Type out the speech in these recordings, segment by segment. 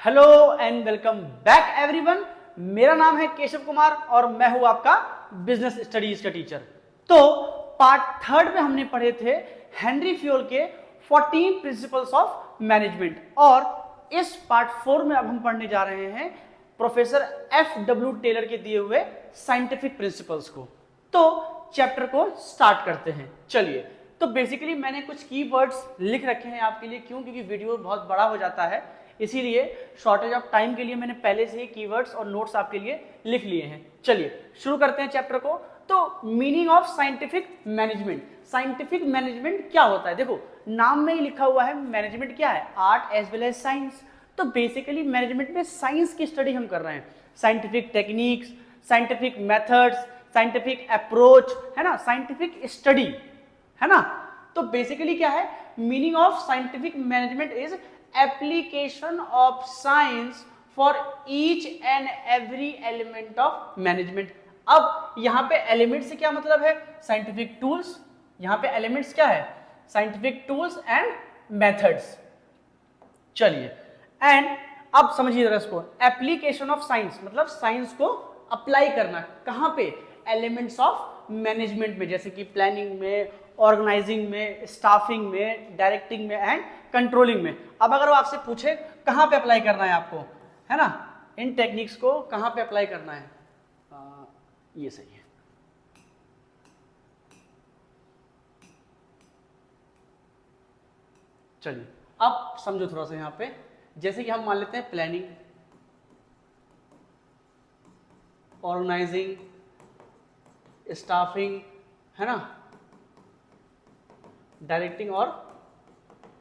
Hello and welcome back everyone. मेरा नाम है केशव कुमार और मैं हूं आपका बिजनेस स्टडीज का टीचर। तो पार्ट थर्ड में हमने पढ़े थे हेनरी फ्योल के 14 प्रिंसिपल्स ऑफ मैनेजमेंट और इस पार्ट 4 में अब हम पढ़ने जा रहे हैं प्रोफेसर F.W. टेलर के दिए हुए साइंटिफिक प्रिंसिपल्स को। तो चैप्टर को स्टार्ट करते हैं। चलिए, तो बेसिकली मैंने कुछ कीवर्ड्स लिख रखे हैं आपके लिए। क्यों? क्योंकि वीडियो बहुत बड़ा हो जाता है, इसीलिए शॉर्टेज ऑफ टाइम के लिए मैंने पहले से ही कीवर्ड्स और नोट्स आपके लिए लिख लिए हैं। चलिए शुरू करते हैं चैप्टर को। तो meaning of scientific management. Scientific management क्या होता है? देखो, नाम में ही लिखा हुआ है मैनेजमेंट क्या है, art as well as science. तो बेसिकली मैनेजमेंट में साइंस की स्टडी हम कर रहे हैं, scientific techniques, scientific methods, scientific approach, है ना, साइंटिफिक स्टडी, है ना। तो बेसिकली क्या है, meaning of scientific management is application of science for each and every element of management. अब यहां पे एलिमेंट से क्या मतलब है, साइंटिफिक टूल्स। यहां पे एलिमेंट्स क्या है, साइंटिफिक टूल्स एंड मेथड्स। चलिए, एंड अब समझिए जरा इसको, एप्लीकेशन ऑफ साइंस मतलब साइंस को अप्लाई करना कहां पे, एलिमेंट्स ऑफ मैनेजमेंट में, जैसे कि प्लानिंग में, ऑर्गेनाइजिंग में, स्टाफिंग में, डायरेक्टिंग में एंड कंट्रोलिंग में। अब अगर वो आपसे पूछे कहां पे अप्लाई करना है आपको, है ना, इन टेक्निक्स को कहां पे अप्लाई करना है, ये सही है। चलिए अब समझो थोड़ा सा यहां पे, जैसे कि हम मान लेते हैं प्लानिंग, ऑर्गेनाइजिंग, स्टाफिंग, है ना, डायरेक्टिंग और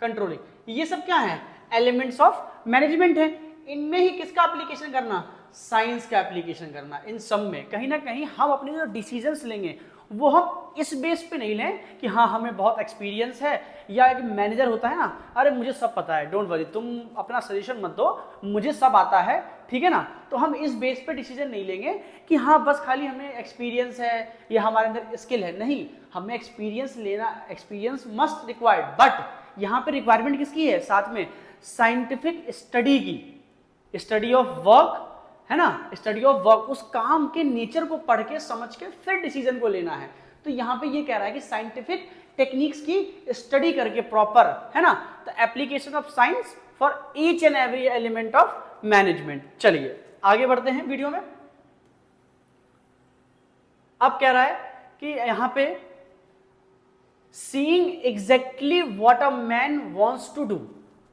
कंट्रोलिंग, ये सब क्या है, एलिमेंट्स ऑफ मैनेजमेंट है। इनमें ही किसका एप्लीकेशन करना, साइंस का एप्लीकेशन करना। इन सब में कहीं ना कहीं हम अपने जो डिसीजंस लेंगे वो हम इस बेस पे नहीं लें कि हाँ हमें बहुत एक्सपीरियंस है, या एक मैनेजर होता है ना, अरे मुझे सब पता है, डोंट वरी, तुम अपना सजेशन मत दो, मुझे सब आता है, ठीक है ना। तो हम इस बेस पे डिसीजन नहीं लेंगे कि हाँ बस खाली हमें एक्सपीरियंस है या हमारे अंदर स्किल है। नहीं, हमें एक्सपीरियंस लेना, एक्सपीरियंस मस्ट रिक्वायर्ड, बट यहाँ पे रिक्वायरमेंट किसकी है, साथ में साइंटिफिक स्टडी की, स्टडी ऑफ वर्क, है ना, स्टडी ऑफ वर्क, उस काम के नेचर को पढ़ के समझ के फिर डिसीजन को लेना है। तो यहाँ पे ये कह रहा है कि साइंटिफिक टेक्निक्स की स्टडी करके प्रॉपर, है ना, तो application of science for each and every element of management. चलिए आगे बढ़ते हैं वीडियो में। अब कह रहा है कि यहां पे seeing exactly what a man wants to do,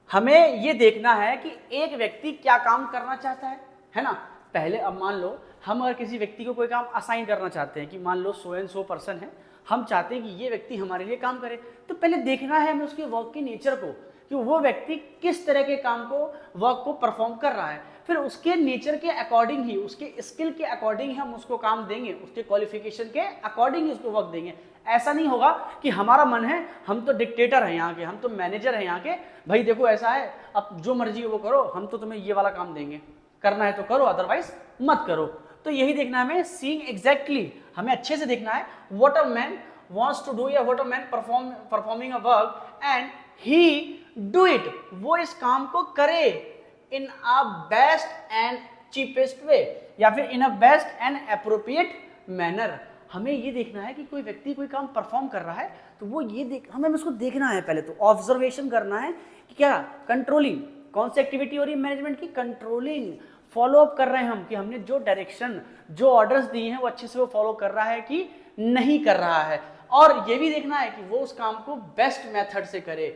हमें ये देखना है कि एक व्यक्ति क्या काम करना चाहता है ना। पहले अब मान लो हम अगर किसी व्यक्ति को कोई काम असाइन करना चाहते हैं कि मान लो सो एंड सो पर्सन है, हम चाहते हैं कि ये व्यक्ति हमारे लिए काम करे, तो पहले देखना है हमें उसके वर्क के नेचर को कि वो व्यक्ति किस तरह के काम को, वर्क को परफॉर्म कर रहा है। फिर उसके नेचर के अकॉर्डिंग ही, उसके स्किल के अकॉर्डिंग ही हम उसको काम देंगे, उसके क्वालिफिकेशन के अकॉर्डिंग ही उसको वर्क देंगे। ऐसा नहीं होगा कि हमारा मन है, हम तो डिक्टेटर हैं यहाँ के, हम तो मैनेजर हैं यहाँ के, भाई देखो ऐसा है, अब जो मर्जी हो वो करो, हम तो तुम्हें ये वाला काम देंगे, करना है तो करो अदरवाइज मत करो। तो यही देखना है हमें, सीइंग एग्जैक्टली, हमें अच्छे से देखना है what a man wants to do, या what a man performing a work and he do it, वो इस काम को करे in a best and cheapest way, या फिर in a best and appropriate manner. हमें ये देखना है कि कोई व्यक्ति कोई काम परफॉर्म कर रहा है तो वो ये हमें उसको देखना है, पहले तो ऑब्जर्वेशन करना है कि क्या कंट्रोलिंग, कौन सी एक्टिविटी हो रही है मैनेजमेंट की, कंट्रोलिंग, फॉलो अप कर रहे हैं हम कि हमने जो डायरेक्शन, जो ऑर्डर्स दिए हैं वो अच्छे से वो फॉलो कर रहा है कि नहीं कर रहा है। और ये भी देखना है कि वो उस काम को बेस्ट मेथड से करे,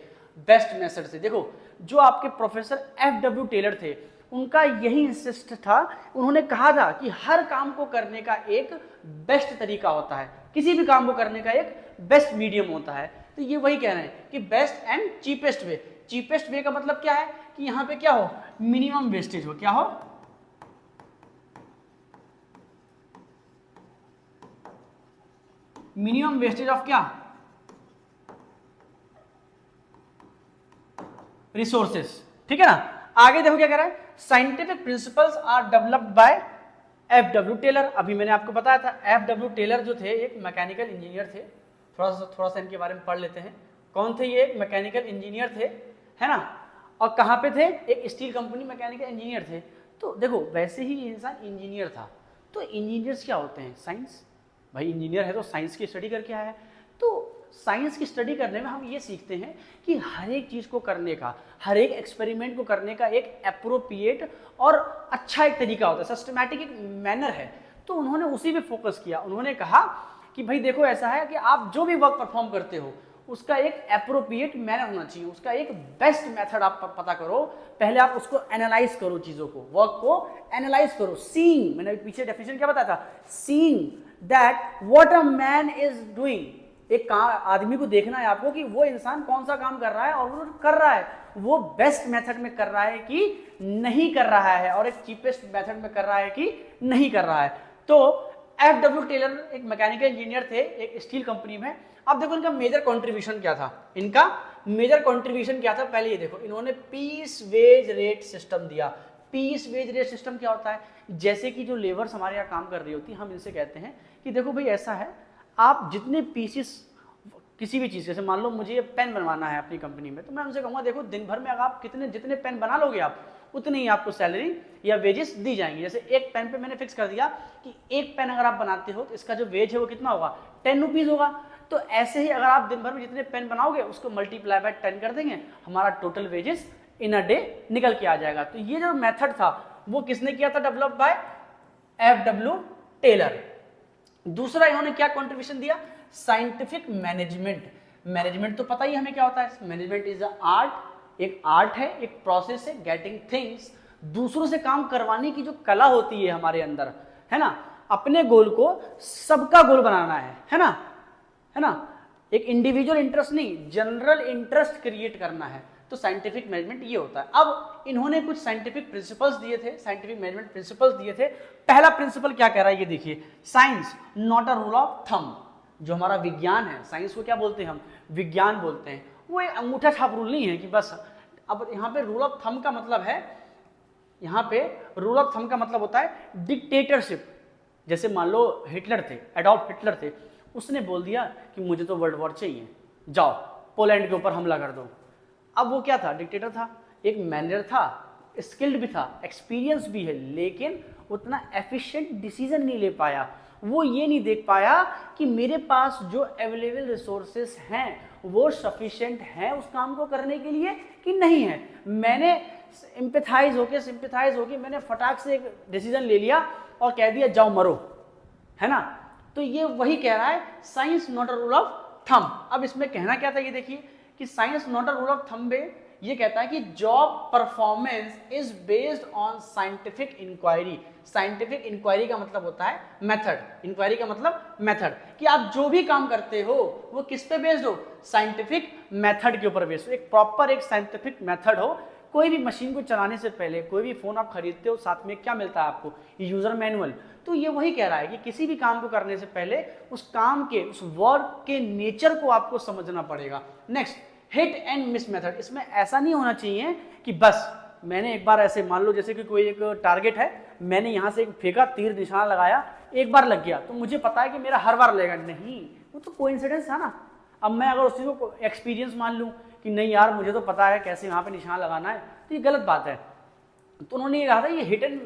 बेस्ट मेथड से। देखो, जो आपके प्रोफेसर F.W. टेलर थे, उनका यही इंसिस्ट था, उन्होंने कहा था कि हर काम को करने का एक बेस्ट तरीका होता है, किसी भी काम को करने का एक बेस्ट मीडियम होता है। तो ये वही कह रहे हैं कि best and cheapest way. Cheapest way का मतलब क्या है कि यहां पे क्या हो, मिनिमम वेस्टेज हो, क्या हो, मिनिमम वेस्टेज ऑफ क्या, रिसोर्सेस, ठीक है ना। आगे देखो क्या कह रहा है, scientific principles are developed by F.W. Taylor. अभी मैंने आपको बताया था F.W. टेलर जो थे एक मैकेनिकल इंजीनियर थे। थोड़ा सा इनके बारे में पढ़ लेते हैं। कौन थे ये, एक मैकेनिकल इंजीनियर थे, है ना। और कहाँ पे थे, एक स्टील कंपनी मैकेनिकल इंजीनियर थे। तो देखो वैसे ही इंसान इंजीनियर था। तो इंजीनियर्स क्या होते हैं, साइंस, भाई इंजीनियर है तो साइंस की स्टडी करके आया है। तो साइंस की स्टडी करने में हम ये सीखते हैं कि हर एक चीज़ को करने का, हर एक एक्सपेरिमेंट को करने का एक एप्रोप्रिएट और अच्छा एक तरीका होता है, सिस्टमैटिक एक मैनर है। तो उन्होंने उसी पे फोकस किया। उन्होंने कहा कि भाई देखो ऐसा है कि आप जो भी वर्क परफॉर्म करते हो उसका एक एप्रोप्रिएट मैनर होना चाहिए, उसका एक बेस्ट मेथड आप पता करो। पहले आप उसको एनालाइज करो, चीज़ों को, वर्क को एनालाइज करो। सीइंग, मैंने पीछे डेफिनेशन क्या बताया था, seeing that what a man is doing. एक आदमी को देखना है आपको कि वो इंसान कौन सा काम कर रहा है और वो कर रहा है वो बेस्ट मेथड में कर रहा है कि नहीं कर रहा है, और एक चीपेस्ट मेथड में कर रहा है कि नहीं कर रहा है। तो F.W. टेलर एक मैकेनिकल इंजीनियर थे एक स्टील कंपनी में। अब देखो इनका मेजर कंट्रीब्यूशन क्या था, इनका मेजर कंट्रीब्यूशन क्या था, पहले ये देखो, इन्होंने पीस वेज रेट सिस्टम दिया। पीस वेज रेट सिस्टम क्या होता है, जैसे कि जो लेबर्स हमारे यहाँ काम कर रही होती है, हम इनसे कहते हैं कि देखो भाई ऐसा है, आप जितने पीसेस किसी भी चीज़, जैसे मान लो मुझे ये पेन बनवाना है अपनी कंपनी में, तो मैं उनसे कहूँगा देखो दिन भर में अगर आप जितने पेन बना लोगे आप, उतनी ही आपको सैलरी या वेजेस दी जाएंगी। जैसे एक पेन पे मैंने फिक्स कर दिया कि एक पेन अगर आप बनाते हो तो इसका जो वेज है वो कितना होगा, 10 रुपीज़ होगा। तो ऐसे ही अगर आप दिन भर में जितने पेन बनाओगे उसको मल्टीप्लाई बाय 10 कर देंगे, हमारा total wages in a day निकल के आ जाएगा। तो ये जो मेथड था वो किसने किया था, डेवलप बाय F.W. टेलर। दूसरा इन्होंने क्या कंट्रीब्यूशन दिया, साइंटिफिक मैनेजमेंट। मैनेजमेंट तो पता ही हमें क्या होता है, मैनेजमेंट इज अ आर्ट, एक आर्ट है, एक प्रोसेस है, गेटिंग थिंग्स, दूसरों से काम करवाने की जो कला होती है हमारे अंदर, है ना, अपने गोल को सबका गोल बनाना है ना, है ना, एक इंडिविजुअल इंटरेस्ट नहीं, जनरल इंटरेस्ट क्रिएट करना है। तो साइंटिफिक मैनेजमेंट ये होता है। अब इन्होंने कुछ साइंटिफिक प्रिंसिपल्स दिए थे, साइंटिफिक मैनेजमेंट प्रिंसिपल्स दिए थे। पहला प्रिंसिपल क्या कह रहा है ये देखिए, science not a rule of thumb. जो हमारा विज्ञान है, साइंस को क्या बोलते हैं हम, विज्ञान बोलते हैं। वो एक अंगूठा छाप रूल नहीं है कि बस, अब यहाँ पे रूल ऑफ थंब का मतलब है, यहाँ पे रूल ऑफ थंब का मतलब होता है डिक्टेटरशिप। जैसे मान लो हिटलर थे, एडॉल्फ हिटलर थे, उसने बोल दिया कि मुझे तो वर्ल्ड वॉर चाहिए, जाओ पोलैंड के ऊपर हमला कर दो। अब वो क्या था, डिक्टेटर था, एक मैनेजर था, स्किल्ड भी था, एक्सपीरियंस भी है, लेकिन उतना एफिशिएंट डिसीजन नहीं ले पाया। वो ये नहीं देख पाया कि मेरे पास जो अवेलेबल रिसोर्सेस हैं वो सफिशिएंट हैं उस काम को करने के लिए कि नहीं है। मैंने सिंपैथाइज होके मैंने फटाक से एक डिसीजन ले लिया और कह दिया जाओ मरो, है ना। तो ये वही कह रहा है, science not a rule of thumb. अब इसमें कहना क्या था, ये देखिए कि science not a rule of thumb में ये कहता है कि job performance is based on scientific inquiry. Scientific inquiry का मतलब होता है मेथड, इंक्वायरी का मतलब मेथड, कि आप जो भी काम करते हो वो किस पे बेस्ड हो, साइंटिफिक मेथड के ऊपर बेस्ड हो, एक प्रॉपर एक साइंटिफिक मेथड हो। कोई भी मशीन को चलाने से पहले, कोई भी फोन आप खरीदते हो, साथ में क्या मिलता है आपको, यूजर मैनुअल। तो ये वही कह रहा है कि किसी भी काम को करने से पहले उस काम के, उस वर्क के नेचर को आपको समझना पड़ेगा। Next, hit and miss method. इसमें ऐसा नहीं होना चाहिए कि बस मैंने एक बार ऐसे, मान लो जैसे कि कोई एक टारगेट है, मैंने यहाँ से एक फेंका, तीर निशाना लगाया, एक बार लग गया तो मुझे पता है कि मेरा हर बार लगेगा, नहीं, वो तो कोइंसिडेंस था ना। अब मैं अगर उस चीज़ को एक्सपीरियंस मान लूँ कि नहीं यार मुझे तो पता है कैसे वहाँ पे निशान लगाना है, तो ये गलत बात है। तो उन्होंने ये कहा था ये हिट एंड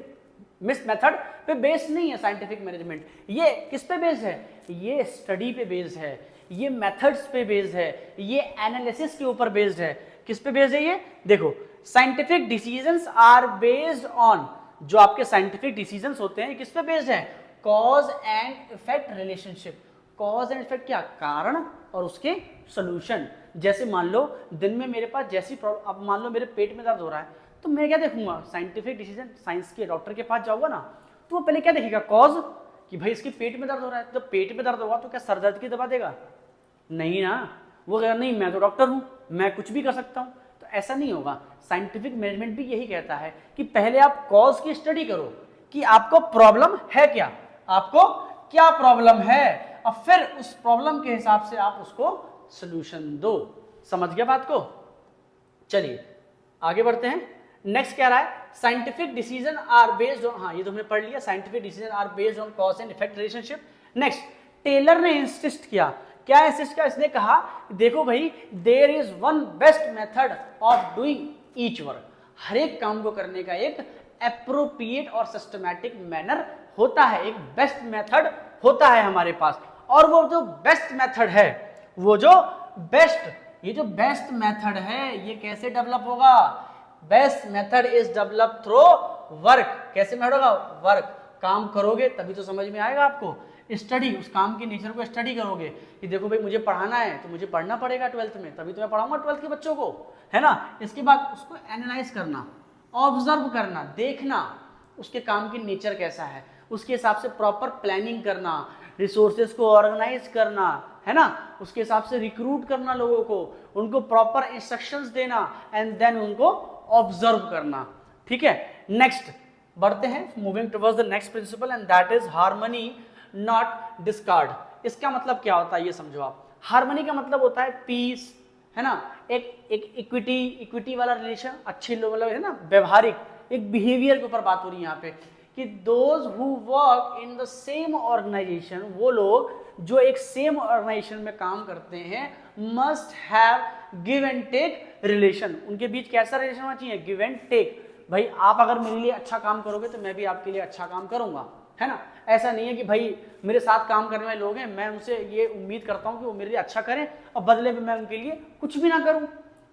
मिस मेथड पे बेस्ड नहीं है साइंटिफिक मैनेजमेंट। ये किस पे बेस्ड है, ये स्टडी पे बेस्ड है, ये मेथड्स पे बेस्ड है, ये एनालिसिस के ऊपर बेस्ड है। किस पे बेस्ड है ये देखो, scientific decisions are based on, जो आपके साइंटिफिक डिसीजंस होते हैं किस पे बेस्ड है, cause and effect relationship. Cause and effect क्या, कारण और उसके सोल्यूशन। जैसे मान लो दिन में मेरे पास जैसी प्रॉब्लम, अब मान लो मेरे पेट में दर्द हो रहा है, तो मैं क्या देखूंगा, साइंटिफिक डिसीजन, साइंस के डॉक्टर के पास जाऊंगा ना, तो वो पहले क्या देखेगा, कॉज, कि भाई इसके पेट में दर्द हो रहा है, तो पेट में दर्द होगा तो क्या सर दर्द की दवा देगा, नहीं ना। वो कहेगा नहीं मैं तो डॉक्टर हूं, मैं कुछ भी कर सकता हूं। तो ऐसा नहीं होगा। साइंटिफिक मैनेजमेंट भी यही कहता है कि पहले आप कॉज की स्टडी करो कि आपको प्रॉब्लम है क्या, आपको क्या प्रॉब्लम है, और फिर उस प्रॉब्लम के हिसाब से आप उसको सोल्यूशन दो। समझ गया बात को। चलिए आगे बढ़ते हैं। नेक्स्ट क्या रहा है, scientific decision are based on, हाँ ये तो हमने पढ़ लिया, scientific decision are based on cause and effect relationship. Next, Taylor ने इंसिस्ट किया, क्या इंसिस्ट किया, इसने कहा देखो भाई there is one best method of doing each work, हर एक काम को करने का एक एप्रोप्रिएट और सिस्टमैटिक मैनर होता है, एक बेस्ट मेथड होता है हमारे पास। और वो जो बेस्ट मेथड है, वो जो बेस्ट, ये जो बेस्ट मेथड है ये कैसे डेवलप होगा? Best method is develop through work. कैसे मेथड होगा? वर्क। काम करोगे तभी तो समझ में आएगा आपको। स्टडी, उस काम के नेचर को स्टडी करोगे कि देखो भाई मुझे पढ़ाना है तो मुझे पढ़ना पड़ेगा 12th में, तभी तो मैं पढ़ाऊंगा 12th के बच्चों को, है ना। इसके बाद उसको एनालाइज करना, ऑब्जर्व करना, देखना उसके काम की नेचर कैसा है, उसके हिसाब से प्रॉपर प्लानिंग करना, रिसोर्सेज को ऑर्गेनाइज करना, है ना, उसके हिसाब से रिक्रूट करना लोगों को, उनको प्रॉपर इंस्ट्रक्शंस देना एंड देन उनको ऑब्जर्व करना। ठीक है, नेक्स्ट बढ़ते हैं, moving towards the next principle and that is harmony not discard. इसका मतलब क्या होता है ये समझो आप। हार्मनी का मतलब होता है पीस, है ना, एक इक्विटी वाला रिलेशन, अच्छे लोग, मतलब है ना, व्यवहारिक, एक बिहेवियर के ऊपर बात हो रही है यहाँ पे कि those who work in the same organisation, वो लोग जो एक सेम ऑर्गेनाइजेशन में काम करते हैं, must have give and take relation. उनके बीच कैसा रिलेशन होना चाहिए? Give and take. भाई आप अगर मेरे लिए अच्छा काम करोगे तो मैं भी आपके लिए अच्छा काम करूंगा, है ना। ऐसा नहीं है कि भाई मेरे साथ काम करने वाले लोग हैं, मैं उनसे ये उम्मीद करता हूं कि वो मेरे लिए अच्छा करें और बदले में मैं उनके लिए कुछ भी ना करूं,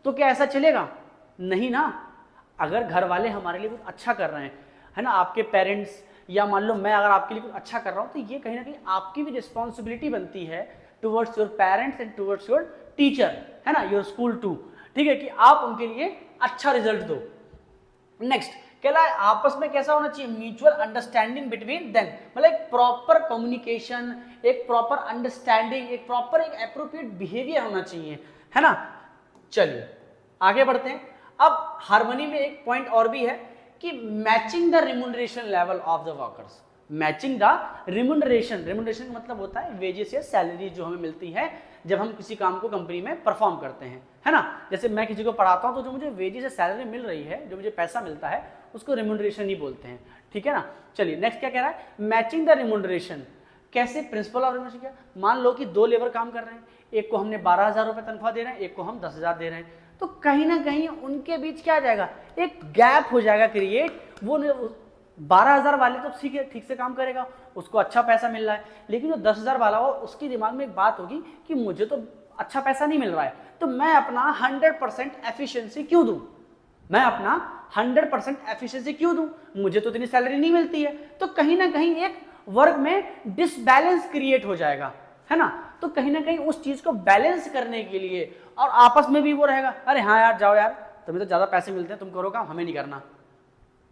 तो क्या ऐसा चलेगा? नहीं ना। अगर घर वाले हमारे लिए कुछ अच्छा कर रहे हैं, है ना, आपके पेरेंट्स, या मान लो मैं अगर आपके लिए कुछ अच्छा कर रहा हूं, तो ये कहीं ना कहीं आपकी भी रिस्पॉन्सिबिलिटी बनती है towards your parents and towards your teacher, है ना, योर स्कूल टू। ठीक है, कि आप उनके लिए अच्छा रिजल्ट दो। नेक्स्ट कहला है आपस में कैसा होना चाहिए? म्यूचुअल अंडरस्टैंडिंग बिटवीन देम, मतलब एक प्रॉपर कम्युनिकेशन, एक प्रॉपर अंडरस्टैंडिंग, एक प्रॉपर एक एप्रोप्रिएट बिहेवियर होना चाहिए, है ना। चलिए आगे बढ़ते हैं। अब हार्मनी में एक पॉइंट और भी है कि matching the remuneration level of the workers. Matching the remuneration, remuneration का मतलब होता है वेजेस या सैलरी जो हमें मिलती है जब हम किसी काम को कंपनी में परफॉर्म करते हैं, है ना। जैसे मैं किसी को पढ़ाता हूं तो जो मुझे वेजेस या सैलरी मिल रही है, जो मुझे पैसा मिलता है, उसको रिम्यूनरेशन ही बोलते हैं। ठीक है ना। चलिए नेक्स्ट क्या कह रहा है? Matching the remuneration. कैसे? प्रिंसिपल ऑफ रिम्यूनरेशन क्या? मान लो कि दो लेबर काम कर रहे हैं, एक को हमने 12,000 रुपये तनख्वाह दे रहे हैं, एक को हम 10,000 दे रहे हैं, तो कहीं ना कहीं उनके बीच क्या आ जाएगा? एक गैप हो जाएगा क्रिएट। वो 12,000 वाले तो ठीक से काम करेगा, उसको अच्छा पैसा मिल रहा है, लेकिन जो 10,000 वाला हो उसकी दिमाग में एक बात होगी कि मुझे तो अच्छा पैसा नहीं मिल रहा है, तो मैं अपना 100% एफिशिएंसी क्यों दूं? मैं अपना 100% एफिशिएंसी क्यों दूं? मुझे तो इतनी सैलरी नहीं मिलती है। तो कहीं ना कहीं एक वर्क में डिसबैलेंस क्रिएट हो जाएगा, है ना। तो कहीं ना कहीं उस चीज को बैलेंस करने के लिए, और आपस में भी वो रहेगा, अरे हाँ यार जाओ यार, तुम्हें तो ज्यादा पैसे मिलते हैं, तुम करो काम, हमें नहीं करना,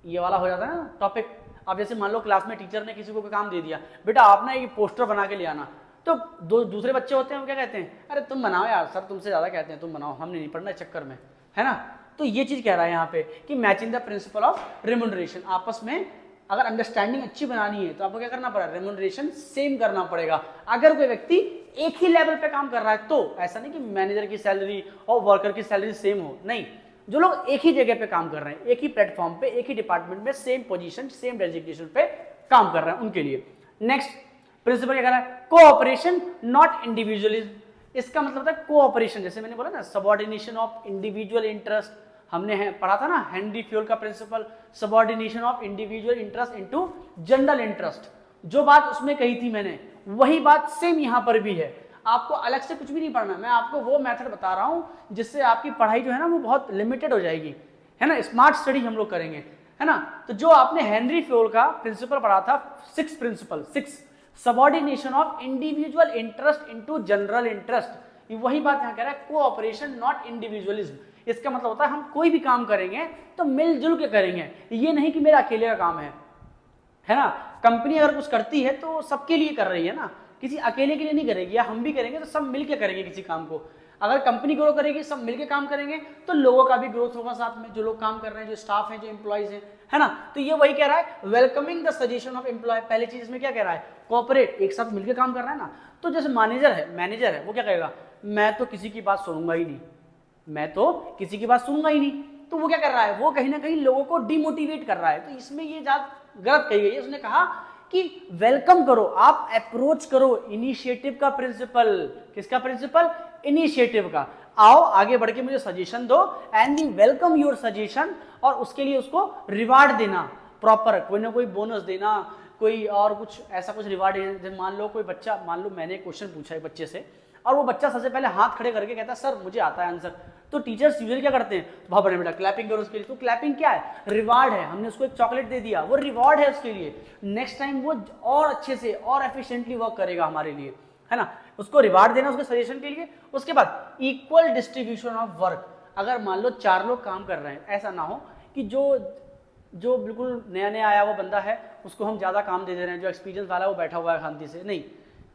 ये वाला हो जाता है ना टॉपिक। अब जैसे मान लो क्लास में टीचर ने किसी को कोई काम दे दिया, बेटा आप ना ये पोस्टर बना के ले आना, तो दूसरे बच्चे होते हैं वो क्या कहते हैं? अरे तुम बनाओ यार, सर तुमसे ज्यादा कहते हैं, तुम बनाओ, हमने नहीं पढ़ना इस चक्कर में, है ना। तो ये चीज कह रहा है यहाँ पे कि matching the principle of remuneration. आपस में अगर अंडरस्टैंडिंग अच्छी बनानी है तो आपको क्या करना पड़ेगा? रिम्यूनरेशन सेम करना पड़ेगा। अगर कोई व्यक्ति एक ही लेवल पे काम कर रहा है तो ऐसा नहीं कि मैनेजर की सैलरी और वर्कर की सैलरी सेम हो, नहीं। जो लोग एक ही जगह पे काम कर रहे हैं, एक ही प्लेटफॉर्म पे, एक ही डिपार्टमेंट में, सेम पोजीशन, सेम डेजिग्नेशन पे काम कर रहे हैं, उनके लिए। नेक्स्ट प्रिंसिपल क्या कह रहा है? Cooperation not individualism. इसका मतलब होता है कोऑपरेशन, जैसे मैंने बोला ना, सबऑर्डिनेशन ऑफ इंडिविजुअल इंटरेस्ट, हमने पढ़ा था ना हेनरी फ्यूल का principle, subordination of individual interest into general interest. जो बात उसमें कही थी मैंने, वही बात सेम यहां पर भी है। आपको अलग से कुछ भी नहीं पढ़ना, मैं आपको वो मेथड बता रहा हूं जिससे आपकी पढ़ाई जो है ना वो बहुत लिमिटेड हो जाएगी, है ना। स्मार्ट स्टडी हम लोग करेंगे, है ना। तो जो आपने हेनरी फ्यूल का प्रिंसिपल पढ़ा था, 6 principle, 6 subordination of individual interest into general interest, वही बात यहां कह रहा है, कोऑपरेशन नॉट इंडिविजुअलिज्म। इसका मतलब होता है हम कोई भी काम करेंगे तो मिलजुल के करेंगे, ये नहीं कि मेरा अकेले का काम है ना। कंपनी अगर कुछ करती है तो सबके लिए कर रही है ना, किसी अकेले के लिए नहीं करेगी। या हम भी करेंगे तो सब मिलके करेंगे किसी काम को। अगर कंपनी ग्रो करेगी, सब मिलके काम करेंगे, तो लोगों का भी ग्रोथ होगा साथ में, जो लोग काम कर रहे हैं, जो स्टाफ है, जो एम्प्लॉइज हैं, है ना। तो ये वही कह रहा है, welcoming the suggestion of employee. पहले चीज इसमें क्या कह रहा है? कोऑपरेट, एक साथ मिलकर काम कर रहा है ना। तो जैसे मैनेजर है, वो क्या कहेगा? मैं तो किसी की बात सुनूंगा ही नहीं, मैं तो किसी की बात सुनूंगा ही नहीं। तो वो क्या कर रहा है? वो कहीं ना कहीं लोगों को डिमोटिवेट कर रहा है। तो इसमें ये बात गलत कही गई है। उसने कहा कि वेलकम करो, आप अप्रोच करो, इनिशिएटिव का प्रिंसिपल। किसका प्रिंसिपल? इनिशिएटिव का। आओ आगे बढ़ के मुझे सजेशन दो and we welcome your suggestion, और उसके लिए उसको रिवार्ड देना प्रॉपर, कोई ना कोई बोनस देना, कोई और कुछ ऐसा कुछ रिवार्ड। मान लो कोई बच्चा, मान लो मैंने क्वेश्चन पूछा है बच्चे से और वो बच्चा सबसे पहले हाथ खड़े करके कहता है सर मुझे आता है आंसर, तो टीचर्स यूजुअली क्या करते हैं, बहुत बढ़िया बेटा क्लैपिंग करो उसके लिए। तो क्लैपिंग क्या है, रिवार्ड है, हमने उसको एक चॉकलेट दे दिया, वो रिवार्ड है उसके लिए, नेक्स्ट टाइम वो और अच्छे से और एफिशिएंटली वर्क करेगा हमारे लिए, है ना। उसको रिवार्ड देना उसके सजेशन के लिए। उसके बाद इक्वल डिस्ट्रीब्यूशन ऑफ वर्क। अगर मान लो 4 लोग काम कर रहे हैं, ऐसा ना हो कि जो बिल्कुल नया नया आया वो बंदा है उसको हम ज़्यादा काम दे दे रहे हैं, जो एक्सपीरियंस वाला है वो बैठा हुआ है शांति से, नहीं।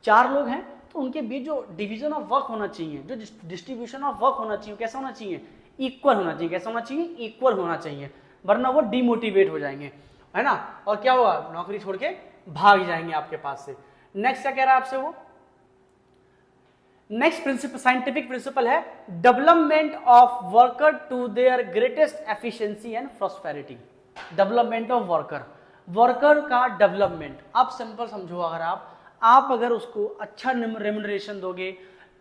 4 लोग हैं तो उनके बीच जो डिवीजन ऑफ वर्क होना चाहिए, जो डिस्ट्रीब्यूशन ऑफ वर्क होना चाहिए, कैसा होना चाहिए, इक्वल होना चाहिए। कैसा होना चाहिए, इक्वल होना चाहिए, वरना वो डिमोटिवेट हो जाएंगे, है ना, और क्या होगा, नौकरी छोड़ के भाग जाएंगे आपके पास से। नेक्स्ट क्या कह रहा है आपसे वो, नेक्स्ट प्रिंसिपल, साइंटिफिक प्रिंसिपल है development of worker to their greatest efficiency and prosperity. Development of worker, worker का डेवलपमेंट। आप सिंपल समझो, अगर आप अगर उसको अच्छा रेम्यूनरेशन दोगे,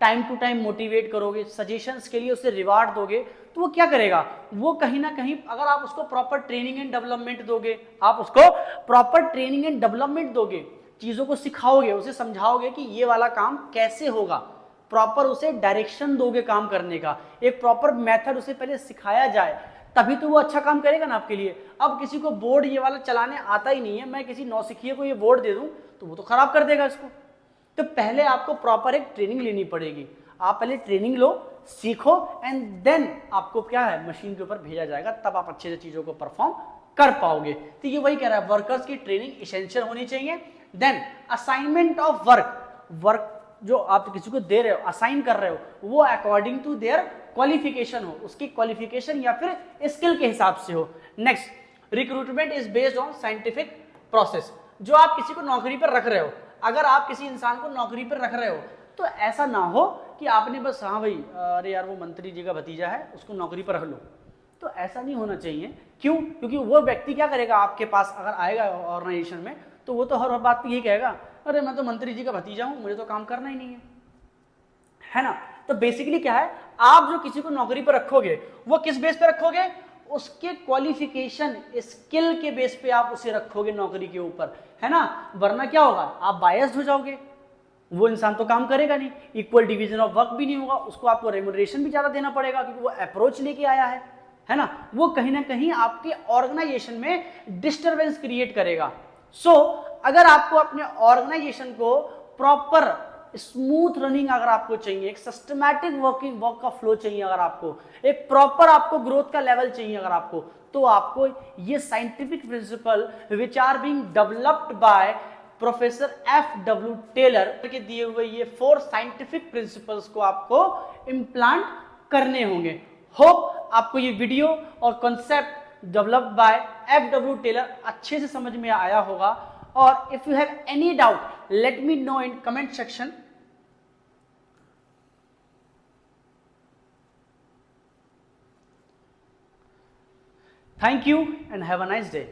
टाइम टू टाइम मोटिवेट करोगे, सजेशंस के लिए उसे रिवार्ड दोगे, तो वो क्या करेगा, वो कहीं ना कहीं, अगर आप उसको प्रॉपर ट्रेनिंग एंड डेवलपमेंट दोगे, आप उसको प्रॉपर ट्रेनिंग एंड डेवलपमेंट दोगे, चीजों को सिखाओगे, उसे समझाओगे कि ये वाला काम कैसे होगा, प्रॉपर उसे डायरेक्शन दोगे काम करने का, एक प्रॉपर मेथड उसे पहले सिखाया जाए, तभी तो वो अच्छा काम करेगा ना आपके लिए। अब किसी को बोर्ड ये वाला चलाने आता ही नहीं है, मैं किसी नौसिखिए को ये बोर्ड दे दूं तो वो तो खराब कर देगा इसको। तो पहले आपको प्रॉपर एक ट्रेनिंग लेनी पड़ेगी, आप पहले ट्रेनिंग लो, सीखो, एंड देन आपको क्या है, मशीन के ऊपर भेजा जाएगा, तब आप अच्छे से चीजों को परफॉर्म कर पाओगे। तो ये वही कह रहा है, वर्कर्स की ट्रेनिंग इसेंशियल होनी चाहिए। देन असाइनमेंट ऑफ वर्क जो आप किसी को दे रहे हो, असाइन कर रहे हो, वो अकॉर्डिंग टू देयर क्वालिफिकेशन हो, उसकी क्वालिफिकेशन या फिर स्किल के हिसाब से हो। Next, recruitment is based on scientific process. जो आप किसी को नौकरी पर रख रहे हो, अगर आप किसी इंसान को नौकरी पर रख रहे हो तो ऐसा ना हो कि आपने बस, हाँ भाई अरे यार वो मंत्री जी का भतीजा है उसको नौकरी पर रख लो, तो ऐसा नहीं होना चाहिए। क्यों, क्योंकि वो व्यक्ति क्या करेगा, आपके पास अगर आएगा ऑर्गेनाइजेशन में तो वो तो हर बात पे यही कहेगा, अरे मैं तो मंत्री जी का भतीजा हूं, मुझे तो काम करना ही नहीं है ना। तो बेसिकली क्या है, आप जो किसी को नौकरी पर रखोगे वो किस बेस पे रखोगे, उसके क्वालिफिकेशन स्किल के बेस पे आप उसे रखोगे नौकरी के ऊपर, है ना। वरना क्या होगा, आप बायस्ड हो जाओगे, वो इंसान तो काम करेगा नहीं, इक्वल डिवीजन ऑफ वर्क भी नहीं होगा, उसको आपको रेम्यूनरेशन भी ज्यादा देना पड़ेगा क्योंकि वो अप्रोच लेके आया है ना। वो कहीं ना कहीं आपके ऑर्गेनाइजेशन में डिस्टरबेंस क्रिएट करेगा। सो अगर आपको अपने ऑर्गेनाइजेशन को प्रॉपर स्मूथ रनिंग अगर आपको चाहिए, एक सिस्टमैटिक वर्क का फ्लो चाहिए, अगर आपको एक प्रॉपर आपको ग्रोथ का लेवल चाहिए अगर आपको, तो आपको ये scientific principle which are being developed by professor F.W. Taylor के दिए हुए ये 4 साइंटिफिक प्रिंसिपल्स को आपको इम्प्लांट करने होंगे। होप आपको ये वीडियो और concept developed by F.W. Taylor अच्छे से समझ में आया होगा। और if you have any doubt let me know in comment section. Thank you and have a nice day.